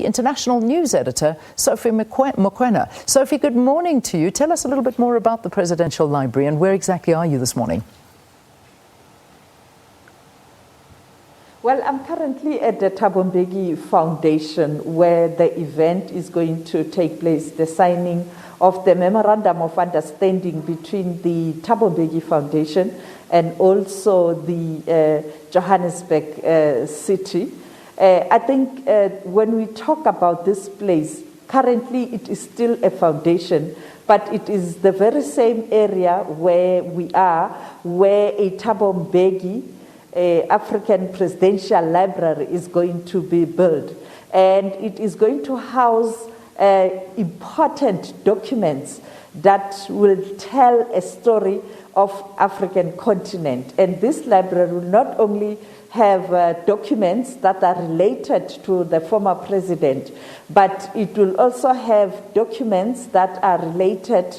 International news editor, Sophie Mokoena. Sophie, good morning to you. Tell us a little bit more about the Presidential Library and where exactly are you this morning? Well, I'm currently at the Thabo Mbeki Foundation, where the event is going to take place, the signing of the Memorandum of Understanding between the Thabo Mbeki Foundation and also the Johannesburg city. I think when we talk about this place, currently it is still a foundation, but it is the very same area where we are, where a Thabo Mbeki African Presidential Library is going to be built. And it is going to house important documents that will tell a story of African continent. And this library will not only have documents that are related to the former president, but it will also have documents that are related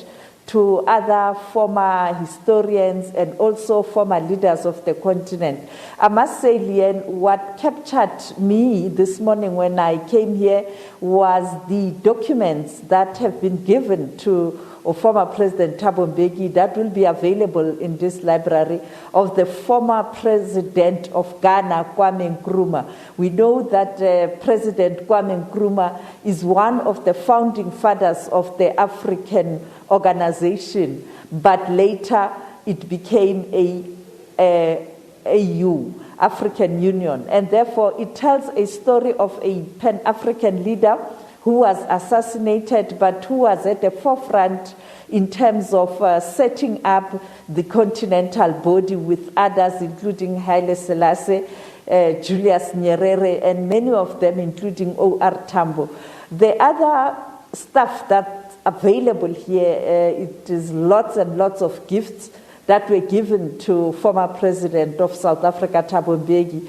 to other former historians and also former leaders of the continent. I must say, Lian, what captured me this morning when I came here was the documents that have been given to former President Thabo Mbeki that will be available in this library of the former president of Ghana, Kwame Nkrumah. We know that President Kwame Nkrumah is one of the founding fathers of the African organization, but later it became a AU, African Union, and therefore it tells a story of a Pan-African leader who was assassinated, but who was at the forefront in terms of setting up the continental body with others, including Haile Selassie, Julius Nyerere, and many of them, including O.R. Tambo. The other stuff that's available here, it is lots and lots of gifts that were given to former President of South Africa, Thabo Mbeki.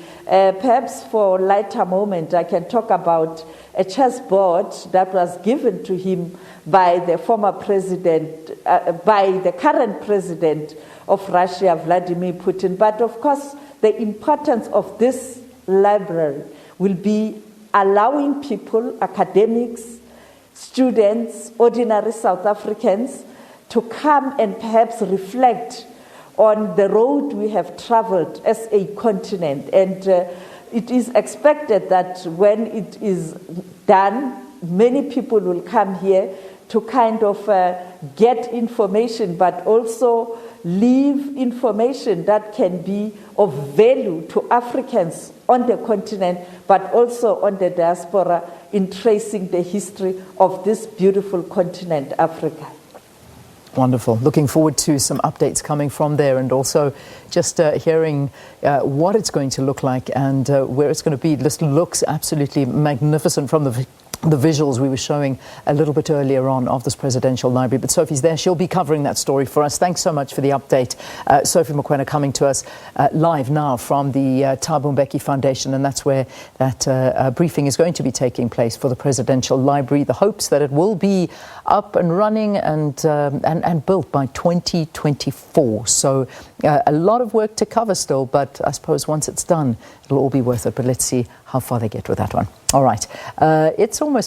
Perhaps for a lighter moment, I can talk about a chessboard that was given to him by the former president, by the current president of Russia, Vladimir Putin. But of course, the importance of this library will be allowing people, academics, students, ordinary South Africans, to come and perhaps reflect on the road we have traveled as a continent. And it is expected that when it is done, many people will come here to kind of get information, but also leave information that can be of value to Africans on the continent, but also on the diaspora in tracing the history of this beautiful continent, Africa. Wonderful. Looking forward to some updates coming from there, and also just hearing what it's going to look like and where it's going to be. This looks absolutely magnificent from the visuals we were showing a little bit earlier on of this Presidential Library. But Sophie's there. She'll be covering that story for us. Thanks so much for the update. Sophie Mokoena coming to us live now from the Thabo Mbeki Foundation, and that's where that briefing is going to be taking place for the Presidential Library. The hopes that it will be up and running and built by 2024. So a lot of work to cover still, but I suppose once it's done, it'll all be worth it. But let's see how far they get with that one. All right. It's almost